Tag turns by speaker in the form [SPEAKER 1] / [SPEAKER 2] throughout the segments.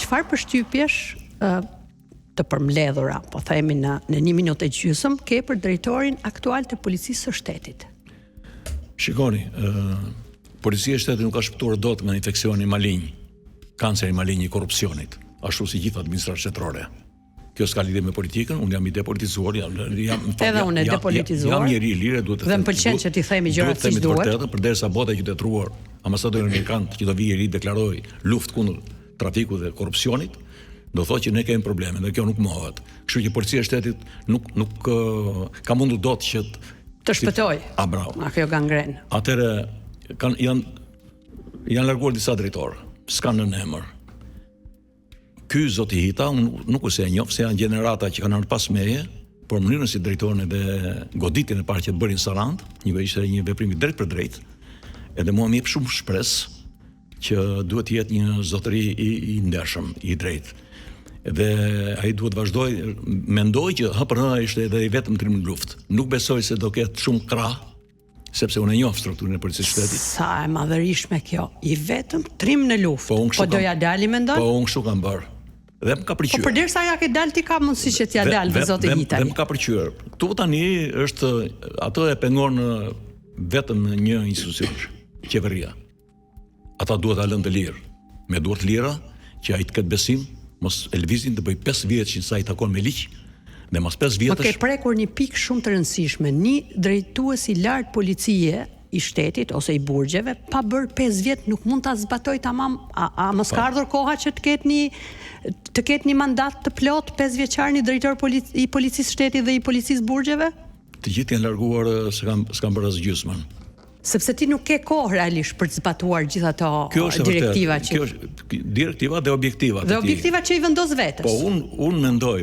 [SPEAKER 1] çfarë përshtypjesh të përmbledhura, po themi në 1 minutë e gjysmë, ke për drejtorin aktual të Policisë së Shtetit?
[SPEAKER 2] Shikoni, Policia e Shtetit nuk ka shpëtuar dot nga infeksioni malign, kanceri malign i korrupsionit, ashtu si gjithë administratë shtetërore. Kjo s'ka lidhje me politikën, unë jam i depolitizuar,
[SPEAKER 1] edhe unë e depolitizuar.
[SPEAKER 2] Jam njeri i lirë, duhet të
[SPEAKER 1] them. Dhe më pëlqen që ti themi gjërat siç duhet.
[SPEAKER 2] Përderisa bota e qytetëruar, ambasadori amerikan që do vijë i ri deklaroi luftë kundër trafikut dhe korrupsionit, do thotë që ne kemi probleme dhe kjo nuk mohohet. Kështu që Policia e Shtetit nuk ka mundur dot që
[SPEAKER 1] të shpëtoj.
[SPEAKER 2] Bravo.
[SPEAKER 1] Kjo gangren.
[SPEAKER 2] Atëre janë larguar disa drejtorë, s'kan në emër. Ky zoti Hita, unë nuk e njoh, se janë gjenerata që kanë ardhur pas meje, por mënyrën si drejtorin edhe goditjen e parë që të bërin Sarand, ishte një veprim i drejt për drejt. Edhe mua më jep shumë shpresë që duhet të jetë një zotëri i ndershëm, i drejtë. Dhe ai duhet vazhdoj, mendoj që HPR ishte edhe i vetëm trim në luftë. Nuk besoj se do ketë shumë krah, sepse unë e njoh strukturën e Policisë së Shtetit.
[SPEAKER 1] Sa e madhërishme kjo, i vetëm trim në luftë. Po doja dali mendon?
[SPEAKER 2] Po unë kështu kam bërë. Dhe më ka pëlqyer.
[SPEAKER 1] Po përderisa ja ke dalë ti ka mundësi që t'ja dalë zoti Hita.
[SPEAKER 2] Dhe më ka pëlqyer. Tu tani është ato e pengon vetëm një institucion, qeveria. Ata duhet ta lënë të lirë, me duart të lira, që ai të ketë besim, mos e lëvizin të bëj 5 vjet që sa i takon me ligj. Dhe mas 5 vjetësh.
[SPEAKER 1] Po ke prekur një pikë shumë të rëndësishme, një drejtues i lartë policie i shtetit ose i burgjeve pa bërë 5 vjet nuk mund ta zbatoj tamam. A mos ka ardhur koha që të ketë një mandat të plot 5 vjeçar një drejtor i Policisë së Shtetit dhe i Policisë burgjeve?
[SPEAKER 2] Të gjithë janë larguar, s'kan bërë as gjysmën.
[SPEAKER 1] Sepse ti nuk ke kohë realisht për të zbatuar gjithë ato direktiva që
[SPEAKER 2] kjo është direktiva dhe objektiva.
[SPEAKER 1] Dhe objektiva që i vendos vetes.
[SPEAKER 2] Po unë mendoj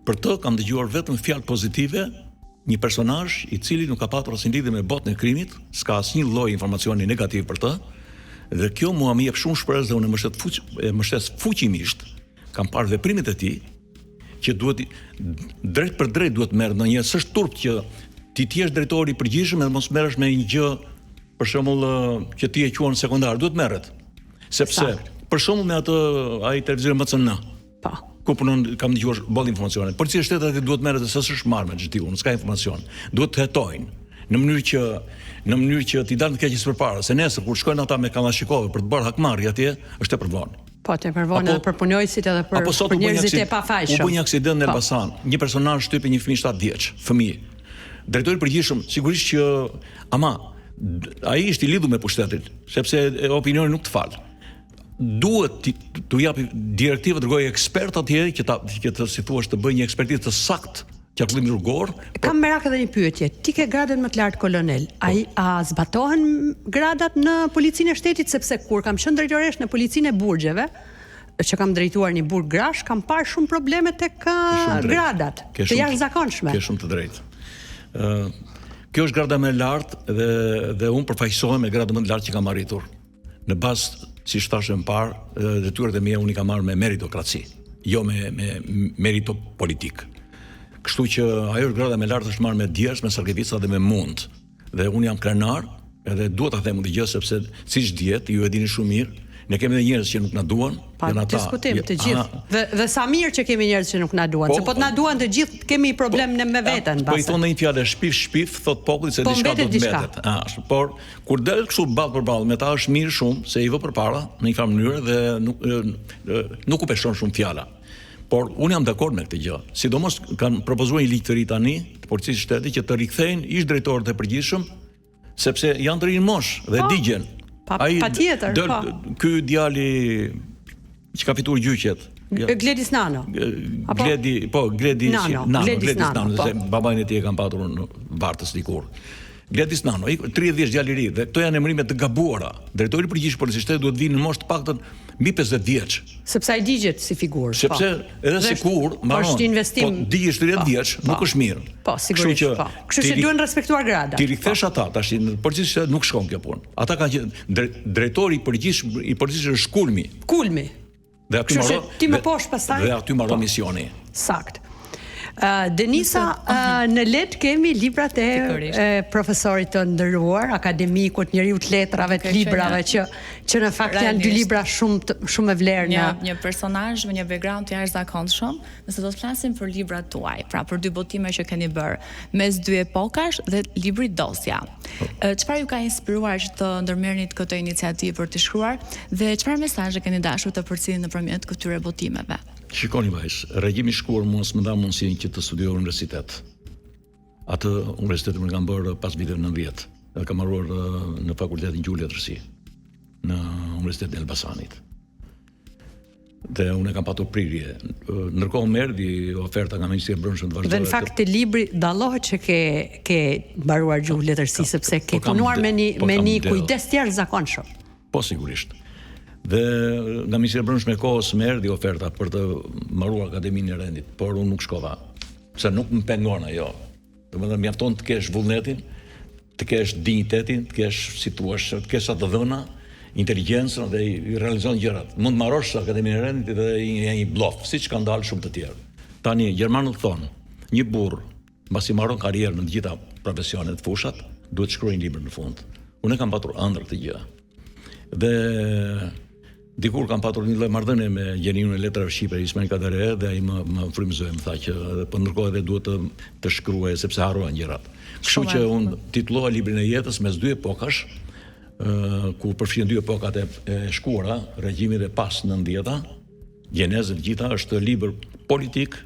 [SPEAKER 2] për të kam dëgjuar vetëm fjalë pozitive, një personazh i cili nuk ka patur asnjë lidhje me botën e krimit, s'ka asnjë lloj informacioni negativ për të. Dhe kjo mua më jep shumë shpresë dhe unë e mbështes fuqimisht. Kam parë veprimet e tij që duhet drejt për drejt duhet merret ndonjëherë, s'është turp që ti jesh drejtori i përgjithshëm dhe mos merresh me një gjë, për shembull, që ti e quan sekondar, duhet merret. Sepse për shembull me atë ai televizion MCN.
[SPEAKER 1] Po.
[SPEAKER 2] Ku punon kam dëgjuar boll informacione. Policia e Shtetit duhet merret se s'është marrë me çdiun, s'ka informacion. Duhet të hetojnë në mënyrë që t'i dalë të keqës përpara, se nesër kur shkojnë ata me Kalashnikove për të bërë hakmarrje atje, është e përvonë.
[SPEAKER 1] Po, të përvonë edhe për punojësit edhe për njerëzit e pafajshëm.
[SPEAKER 2] U bë një aksident në Elbasan, një personazh shtypi një fëmijë 7 vjeç, fëmijë. Drejtori i përgjithshëm, sigurisht që ai ishte i lidhur me pushtetin, sepse opinioni nuk të fal. Duhet t'u japi direktiva, dërgoj ekspert atje që të si thua të bëjë një ekspertizë të saktë qarkullim rrugor.
[SPEAKER 1] Kam merak edhe një pyetje. Ti ke gradën më të lartë kolonel. A zbatohen gradat në Policinë e Shtetit, sepse kur kam qenë drejtoresh në Policinë e Burgjeve, që kam drejtuar një burg Grash, kam parë shumë probleme tek gradat, të jashtëzakonshme.
[SPEAKER 2] Ke shumë të drejtë. Kjo është grada më e lartë dhe unë përfaqësohem me gradën më të lartë që kam arritur. Në bazë, siç thashë më parë, detyrat e mia unë i kam marrë me meritokraci, jo me meritopolitik. Kështu që ajo është grada më e lartë, është marrë me djersh, me sakrifica dhe me mund. Dhe unë jam krenar, edhe duhet ta them këtë gjë sepse siç dihet, ju e dini shumë mirë, ne kemi edhe njerëz që nuk na duan,
[SPEAKER 1] janë ata. Diskutim të gjithë. Dhe sa mirë që kemi njerëz që nuk na duan, se po të na duan të gjithë, kemi problem me veten.
[SPEAKER 2] Po i thonë një fjalë shpif, thot populli se diçka do të mbetet. Por kur del kështu ball për ball, me ta është mirë shumë se i vë përpara në një farë mënyrë dhe nuk u peshon shumë fjala. Por unë jam dakord me këtë gjë. Sidomos kanë propozuar një ligj të ri tani të Policisë së Shtetit që të rikthejnë ish drejtorët e përgjithshëm, sepse janë të rinë mosh dhe digjen.
[SPEAKER 1] Patjetër.
[SPEAKER 2] Ky djali që ka fituar gjyqet.
[SPEAKER 1] Gledis Nano.
[SPEAKER 2] Gledis Nano, se babain e tij e kanë patur në Vartës dikur. Gledis Nano, 30 vjeç djalë i ri, dhe këto janë emrime të gabuara. Drejtori i përgjithshëm i Policisë së Shtetit duhet vinë në moshë të paktën mbi 50 vjeç.
[SPEAKER 1] Sepse ai digjet si figurë.
[SPEAKER 2] Sepse edhe sikur,
[SPEAKER 1] është investim.
[SPEAKER 2] Po digjesh 30 vjeç, nuk është mirë.
[SPEAKER 1] Po, sigurisht. Kështu që duhen respektuar gradat.
[SPEAKER 2] Ti rikthesh ata, tash në Policisë së Shtetit nuk shkon kjo punë. Ata kanë qenë drejtori i përgjithshëm i Policisë është Kulmi.
[SPEAKER 1] Kulmi.
[SPEAKER 2] Dhe aty
[SPEAKER 1] ti më poshtë pastaj.
[SPEAKER 2] Dhe aty marrë misioni.
[SPEAKER 1] Sakt. Denisa, në Let kemi librat e profesorit të ndëruar, akademikut, njeriu të letrave, të librave, që në fakt janë dy libra shumë e vlerë.
[SPEAKER 3] Një personazh me një background të jashtëzakonshëm, nëse do të flasim për librat tuaj, pra për dy botime që keni bërë mes dy epokash dhe libri Dosja. Çfarë ju ka inspiruar që të ndërmerrni këtë iniciativë për të shkruar dhe çfarë mesazhe keni dashur të përcjellni nëpërmjet këtyre botimeve?
[SPEAKER 2] Shikoni vajzë, regjimi i shkuar mua s'më dha mundësinë që të studioj në universitet. Atë universitetin më kam bërë pas viteve 90. Dhe kam marruar në fakultetin Gjuhë Letërsi në Universitetin e Elbasanit. Dhe unë kam patur prirje. Ndërkohë më erdhi oferta nga Ministria e Brendshme të vazhdoj.
[SPEAKER 1] Dhe në fakt te libri dallohet që ke mbaruar Gjuhë Letërsi sepse ke punuar me një kujdes të jashtëzakonshëm.
[SPEAKER 2] Po sigurisht. Dhe nga Ministria e Brendshme e kohës më erdhi oferta për të mbaruar Akademinë e Rendit, por unë nuk shkova. Se nuk më pengon ajo. Domethënë mjafton të kesh vullnetin, të kesh dinjitetin, të kesh, si thua, të kesh atë dhëna, inteligjencën dhe i realizon gjërat. Mund të marrosh Akademinë e Rendit dhe një blof, siç kanë dalë shumë të tjerë. Tani gjermanët thonë, një burr mbasi marron karrierën në të gjitha profesionet, fushat, duhet të shkruajë një libër në fund. Unë kam patur ëndër këtë gjë. Dhe dikur kam patur një lloj marrëdhënie me gjeniun e letrave shqipe Ismail Kadare dhe ai më frymëzoi, më tha që po ndërkohë edhe duhet të shkruaj sepse harruan gjërat. Kështu që unë titullova librin e jetës mes dy epokash, ku përfshin dy epokat e shkuara, regjimi dhe pas 90-ta, gjeneza e gjitha është libër politik,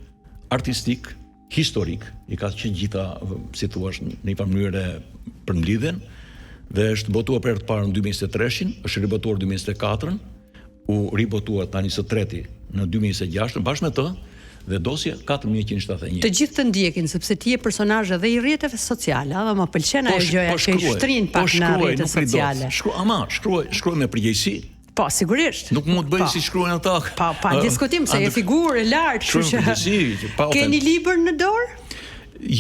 [SPEAKER 2] artistik, historik, i ka që gjitha, si thua, në një mënyrë përmbledhen, dhe është botuar për të parë në 2023-shin, është ribotuar 2024-ën, u ribotuar tani së treti në 2026-ën, bashkë me të, dhe dosja 4171.
[SPEAKER 1] Të gjithë të ndjekin, sepse ti je personazh edhe i rrjeteve sociale, dhe më pëlqen ajo gjëja që i shtrin pak në rrjetet sociale.
[SPEAKER 2] Shkruaj me përgjegjësi.
[SPEAKER 1] Po, sigurisht.
[SPEAKER 2] Nuk mund të bëj si shkruajnë ata.
[SPEAKER 1] Pa diskutim se je figurë e lartë, kështu që keni libër në dorë?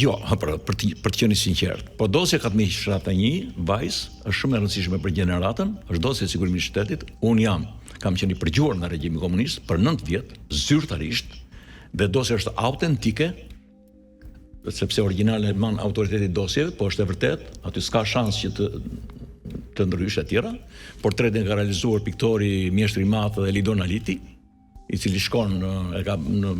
[SPEAKER 2] Jo, për të qenë sinqert. Po dosja 4171, vajzë, është shumë e rëndësishme për gjeneratën, është dosja e sigurimit të shtetit. Unë kam qenë i përgjuar nga regjimi komunist për 9 vjet, zyrtarisht, dhe dosja është autentike, sepse origjinale man autoriteti dosjeve, po është e vërtet, aty s'ka shans që të ndryshë e tjera. Portretin ka realizuar piktori Mjeshtri i Madh dhe Lidon Aliti, i cili shkon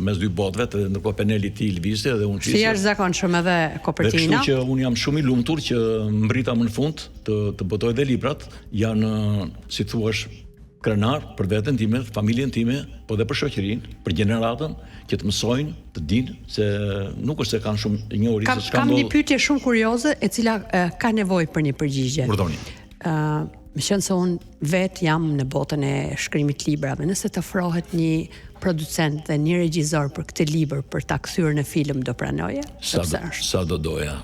[SPEAKER 2] mes dy botëve, dhe ndërkohë peneli i tij lëvizte dhe unë
[SPEAKER 1] Si jashtëzakonshëm edhe kopertina.
[SPEAKER 2] Dhe kështu që unë jam shumë i lumtur që mbrita më në fund të botoj dhe librat, janë, si thuash, krenar për veten time, familjen time, po dhe për shoqërinë, për gjeneratën, që të mësojnë, të dinë se nuk është se kanë shumë njohuri se çka
[SPEAKER 1] ndodh. Kam një pyetje shumë kurioze e cila ka nevojë për një përgjigje.
[SPEAKER 2] Urdhoni.
[SPEAKER 1] Me qenë se unë vetë jam në botën e shkrimit librave, nëse të ofrohet një producent dhe një regjisor për këtë libër për ta kthyer në film, do pranoje?
[SPEAKER 2] Sa do doja.